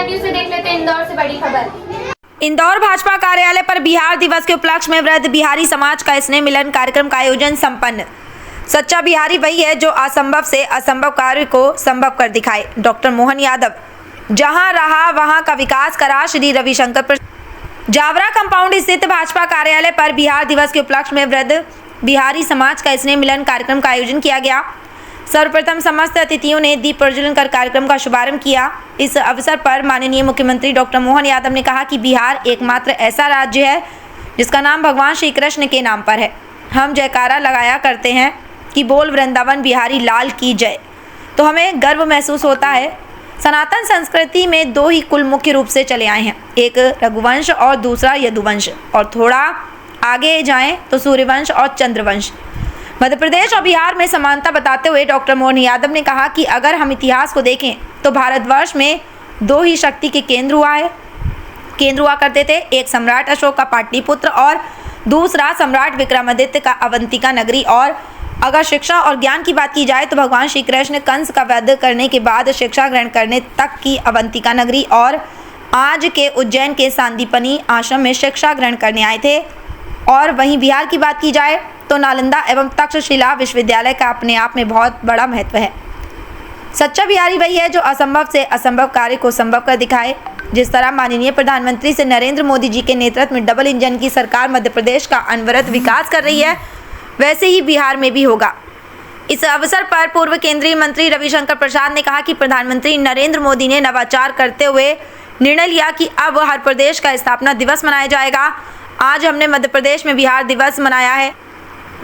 India news से देख लेते हैं इंदौर से बड़ी खबर। इंदौर भाजपा कार्यालय पर बिहार दिवस के उपलक्ष्य में वृद्ध बिहारी समाज का स्नेह मिलन कार्यक्रम का आयोजन संपन्न। सच्चा बिहारी वही है जो असंभव से असंभव कार्य को संभव कर दिखाए। डॉक्टर मोहन यादव जहां रहा वहां का विकास करा। श्री रविशंकर जावरा कंपाउंड स्थित भाजपा कार्यालय पर बिहार दिवस के उपलक्ष्य में वृद्ध बिहारी समाज का स्नेह मिलन कार्यक्रम का आयोजन किया गया। सर्वप्रथम समस्त अतिथियों ने दीप प्रज्वलन कर कार्यक्रम का शुभारंभ किया। इस अवसर पर माननीय मुख्यमंत्री डॉक्टर मोहन यादव ने कहा कि बिहार एकमात्र ऐसा राज्य है जिसका नाम भगवान श्री कृष्ण के नाम पर है। हम जयकारा लगाया करते हैं कि बोल वृंदावन बिहारी लाल की जय, तो हमें गर्व महसूस होता है। सनातन संस्कृति में दो ही कुल मुख्य रूप से चले आए हैं, एक रघुवंश और दूसरा यदुवंश, और थोड़ा आगे जाएं तो सूर्यवंश और चंद्रवंश। मध्य प्रदेश और बिहार में समानता बताते हुए डॉक्टर मोहन यादव ने कहा कि अगर हम इतिहास को देखें तो भारतवर्ष में दो ही शक्ति के केंद्र हुआ करते थे, एक सम्राट अशोक का पाटलिपुत्र और दूसरा सम्राट विक्रमादित्य का अवंतिका नगरी। और अगर शिक्षा और ज्ञान की बात की जाए तो भगवान श्री कृष्ण कंस का वध करने के बाद शिक्षा ग्रहण करने तक की अवंतिका नगरी और आज के उज्जैन के सांदीपनी आश्रम में शिक्षा ग्रहण करने आए थे। और वहीं बिहार की बात की जाए तो नालंदा एवं तक्षशिला विश्वविद्यालय का अपने आप में बहुत बड़ा महत्व है। सच्चा बिहारी वही है जो असंभव से असंभव कार्य को संभव कर दिखाए। जिस तरह माननीय प्रधानमंत्री से नरेंद्र मोदी जी के नेतृत्व में डबल इंजन की सरकार मध्य प्रदेश का अनवरत विकास कर रही है, वैसे ही बिहार में भी होगा। इस अवसर पर पूर्व केंद्रीय मंत्री रविशंकर प्रसाद ने कहा कि प्रधानमंत्री नरेंद्र मोदी ने नवाचार करते हुए निर्णय लिया कि अब हर प्रदेश का स्थापना दिवस मनाया जाएगा। आज हमने मध्य प्रदेश में बिहार दिवस मनाया है।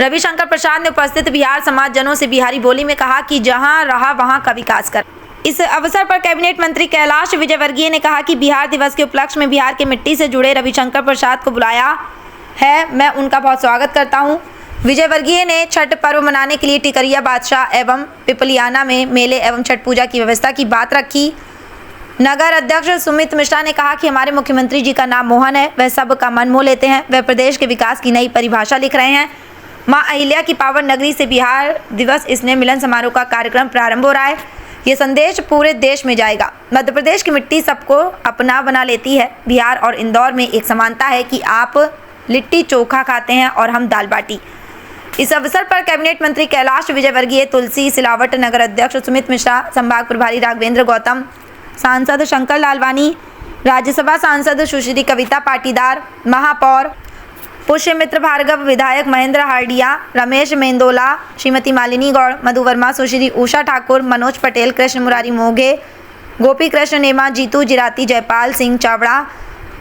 रविशंकर प्रसाद ने उपस्थित बिहार समाज जनों से बिहारी बोली में कहा कि जहां रहा वहां का विकास कर। इस अवसर पर कैबिनेट मंत्री कैलाश विजयवर्गीय ने कहा कि बिहार दिवस के उपलक्ष्य में बिहार के मिट्टी से जुड़े रविशंकर प्रसाद को बुलाया है, मैं उनका बहुत स्वागत करता हूं। विजयवर्गीय ने छठ पर्व मनाने के लिए टिकरिया बादशाह एवं पिपलियाना में मेले एवं छठ पूजा की व्यवस्था की बात रखी। नगर अध्यक्ष सुमित मिश्रा ने कहा कि हमारे मुख्यमंत्री जी का नाम मोहन है, वह सबका मन मोह लेते हैं, वह प्रदेश के विकास की नई परिभाषा लिख रहे हैं। मां अहिल्या की पावन नगरी से बिहार दिवस स्नेह मिलन समारोह का कार्यक्रम प्रारंभ हो रहा है। ये संदेश पूरे देश में जाएगा। मध्य प्रदेश की मिट्टी सबको अपना बना लेती है। बिहार और इंदौर में एक समानता है कि आप लिट्टी चोखा खाते हैं और हम दाल बाटी। इस अवसर पर कैबिनेट मंत्री कैलाश विजयवर्गीय, तुलसी सिलावट, नगर अध्यक्ष सुमित मिश्रा, संभाग प्रभारी राघवेंद्र गौतम, सांसद शंकर लालवानी, राज्यसभा सांसद सुश्री कविता पाटीदार, महापौर पुष्यमित्र भार्गव, विधायक महेंद्र हार्डिया, रमेश मेंदोला, श्रीमती मालिनी गौड़, मधु वर्मा, सुश्री उषा ठाकुर, मनोज पटेल, कृष्ण मुरारी मोघे, गोपी कृष्ण नेमा, जीतू जिराती, जयपाल सिंह चावड़ा,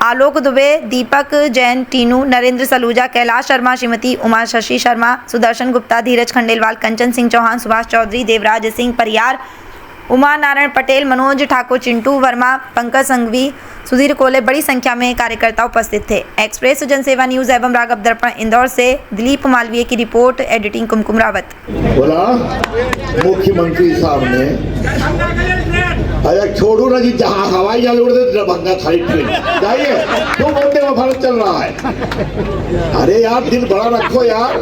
आलोक दुबे, दीपक जैन, टीनू, नरेंद्र सलूजा, कैलाश शर्मा, श्रीमती उमा शशि शर्मा, सुदर्शन गुप्ता, धीरज खंडेलवाल, कंचन सिंह चौहान, सुभाष चौधरी, देवराज सिंह परियार, उमा नारायण पटेल, मनोज ठाकुर, चिंटू वर्मा, पंकज संघवी, सुधीर कोले, बड़ी संख्या में कार्यकर्ता उपस्थित थे। एक्सप्रेस जनसेवा न्यूज एवं राघव दर्पण इंदौर से दिलीप मालवीय की रिपोर्ट, एडिटिंग कुमकुम रावत। बोला मुख्यमंत्री साहब ने, अरे छोड़ो ना जी, जहाँ हवाई जहाज उड़ते दरभंगा खाली ट्रेन जाइए, तो वंदे भारत चल रहा है। अरे यार दिल बड़ा रखो यार,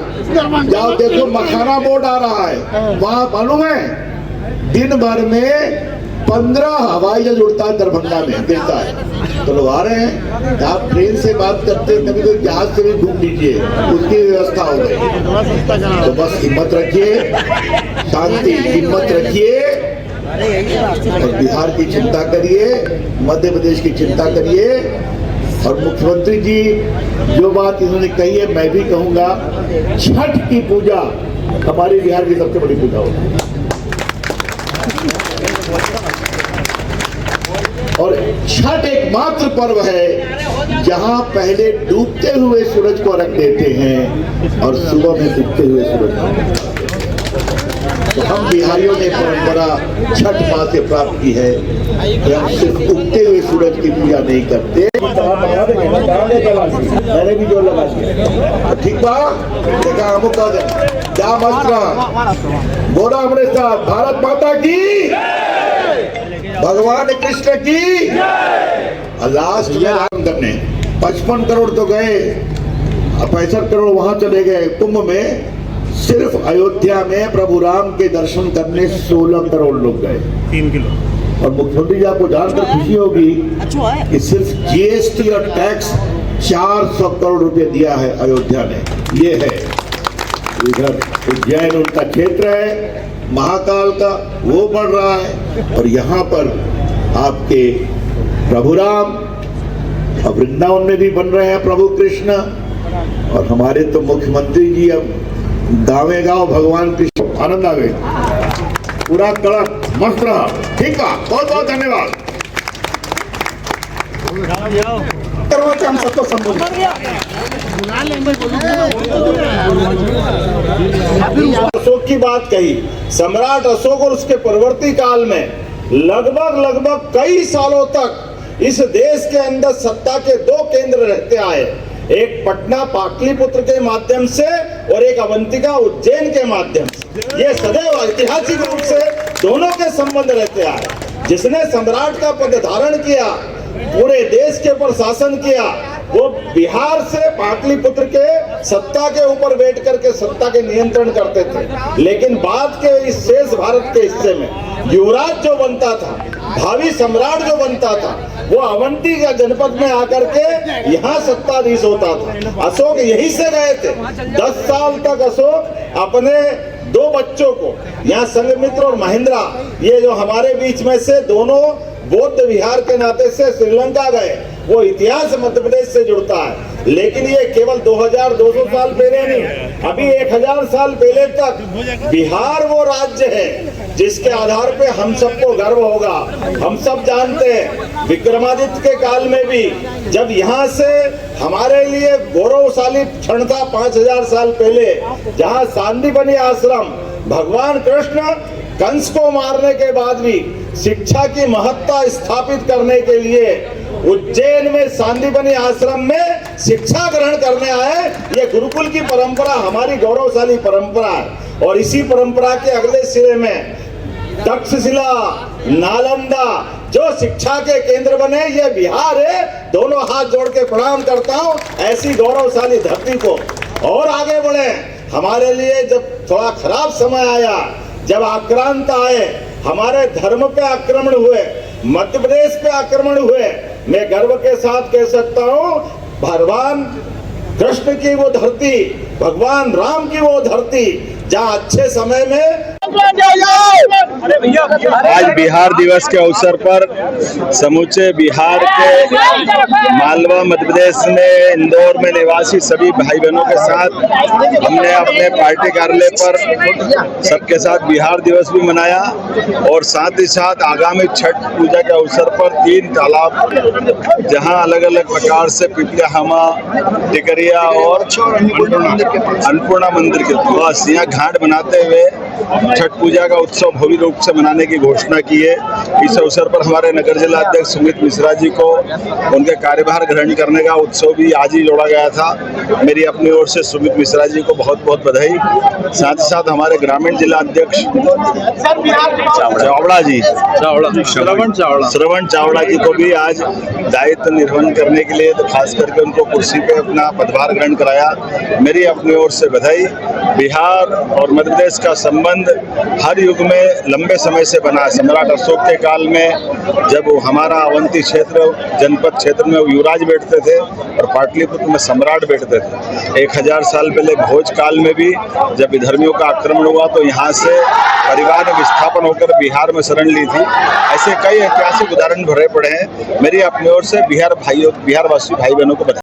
जाओ देखो मखाना बोर्ड आ रहा है, वहाँ मालूम है दिन भर में 15 हवाई जहाज उड़ता है दरभंगा में, गिरता है। तो लोग आ रहे हैं, आप ट्रेन से बात करते हैं, कभी कोई जहाज से भी घूम लीजिए, उसकी व्यवस्था हो गई। तो बस हिम्मत रखिए, शांति, हिम्मत रखिए और बिहार की चिंता करिए, मध्य प्रदेश की चिंता करिए। और मुख्यमंत्री जी जो बात इन्होंने कही है, मैं भी कहूँगा, छठ की पूजा हमारे बिहार की सबसे बड़ी पूजा होगी। और छठ एकमात्र पर्व है जहां पहले डूबते हुए सूरज को रख देते हैं और सुबह में उगते हुए सूरज को। तो हम बिहारियों ने परंपरा छठ माँ से प्राप्त की है कि हम सिर्फ उगते हुए सूरज की पूजा नहीं करते। मैंने भी जोर लगा दिया, ठीक बा, देखा हम कह दे क्या मस्त बोला हमारे साथ, भारत माता की, भगवान कृष्ण की। लास्ट में हम करने 55 करोड़ तो गए, 65 करोड़ वहां चले गए कुंभ में। सिर्फ अयोध्या में प्रभु राम के दर्शन करने 16 करोड़ लोग गए। 3 किलो और मुख्यमंत्री जी आपको जानकर खुशी होगी कि सिर्फ जीएसटी और टैक्स 400 करोड़ रुपए दिया है अयोध्या ने। ये है इधर उज्जैन उनका क्षेत्र है, महाकाल का, वो बढ़ रहा है। और यहाँ पर आपके प्रभु राम और वृंदावन में भी बन रहे हैं प्रभु कृष्ण। और हमारे तो मुख्यमंत्री जी अब गाँव भगवान कृष्ण, आनंद आ गए, पूरा कड़क मस्त रहा। ठीक है, बहुत बहुत धन्यवाद। हम सबको अशोक की बात कही, सम्राट अशोक और उसके परवर्ती काल में लगभग कई सालों तक इस देश के अंदर सत्ता के दो केंद्र रहते आए, एक पटना पाटलिपुत्र के माध्यम से और एक अवंतिका उज्जैन के माध्यम से। ये सदैव ऐतिहासिक रूप से दोनों के संबंध रहते आए। जिसने सम्राट का पद धारण किया, पूरे देश के ऊपर शासन किया, वो बिहार से पाटलिपुत्र के सत्ता के ऊपर बैठ करके सत्ता के नियंत्रण करते थे। लेकिन बाद के इस शेष भारत के हिस्से में युवराज जो बनता था, भावी सम्राट जो बनता था, वो अवंती का जनपद में आकर के यहाँ सत्ताधीश होता था। अशोक यहीं से गए थे। 10 साल तक अशोक अपने 2 बच्चों को, यहाँ संघमित्र और महेंद्रा, ये जो हमारे बीच में से दोनों बौद्ध विहार के नाते से श्रीलंका गए, वो इतिहास मध्य प्रदेश से जुड़ता है। लेकिन ये केवल 2200 साल पहले नहीं, अभी 1000 साल पहले तक बिहार वो राज्य है जिसके आधार पे हम सबको गर्व होगा। हम सब जानते हैं विक्रमादित्य के काल में भी जब यहाँ से हमारे लिए गौरवशाली क्षण था 5000 साल पहले, जहाँ सांदीपनि आश्रम भगवान कृष्ण कंस को मारने के बाद भी शिक्षा की महत्ता स्थापित करने के लिए उज्जैन में सांदीपनि आश्रम में शिक्षा ग्रहण करने आए। ये गुरुकुल की परंपरा हमारी गौरवशाली परंपरा है। और इसी परंपरा के अगले सिरे में तक्षशिला, नालंदा जो शिक्षा के केंद्र बने, ये बिहार है। दोनों हाथ जोड़ के प्रणाम करता हूँ ऐसी गौरवशाली धरती को। और आगे बढ़े, हमारे लिए जब थोड़ा खराब समय आया, जब आक्रांत आए, हमारे धर्म पे आक्रमण हुए, मध्य प्रदेश पे आक्रमण हुए, मैं गर्व के साथ कह सकता हूँ भगवान कृष्ण की वो धरती, भगवान राम की वो धरती, जहाँ अच्छे समय में आज बिहार दिवस के अवसर पर समूचे बिहार के मालवा मध्य प्रदेश में इंदौर में निवासी सभी भाई बहनों के साथ हमने अपने पार्टी कार्यालय पर सबके साथ बिहार दिवस भी मनाया। और साथ ही साथ आगामी छठ पूजा के अवसर पर 3 तालाब जहां अलग अलग प्रकार से पिपलियाहामा, टिकरिया और अन्नपूर्णा मंदिर के पास यहाँ घाट बनाते हुए छठ पूजा का उत्सव भव्य रूप से मनाने की घोषणा की है। इस अवसर पर हमारे नगर जिला अध्यक्ष सुमित मिश्रा जी को उनके कार्यभार ग्रहण करने का उत्सव भी आज ही जोड़ा गया था। मेरी अपनी ओर से सुमित मिश्रा जी को बहुत बहुत बधाई। साथ ही साथ हमारे ग्रामीण जिला अध्यक्ष श्रवण चावड़ा जी को भी आज दायित्व निर्वहन करने के लिए, तो खास करके उनको कुर्सी पे अपना पदभार ग्रहण कराया। मेरी अपनी ओर से बधाई। बिहार और मध्य प्रदेश का संबंध हर युग में लंबे समय से बना है। सम्राट अशोक के काल में जब हमारा अवंती क्षेत्र, जनपद क्षेत्र में युवराज बैठते थे और पाटलिपुत्र में सम्राट बैठते थे। 1000 साल पहले भोज काल में भी जब विधर्मियों का आक्रमण हुआ तो यहाँ से परिवार ने विस्थापन होकर बिहार में शरण ली थी। ऐसे कई ऐतिहासिक उदाहरण भरे पड़े हैं। मेरी अपनी ओर से बिहार वासी भाई बहनों को बधाई।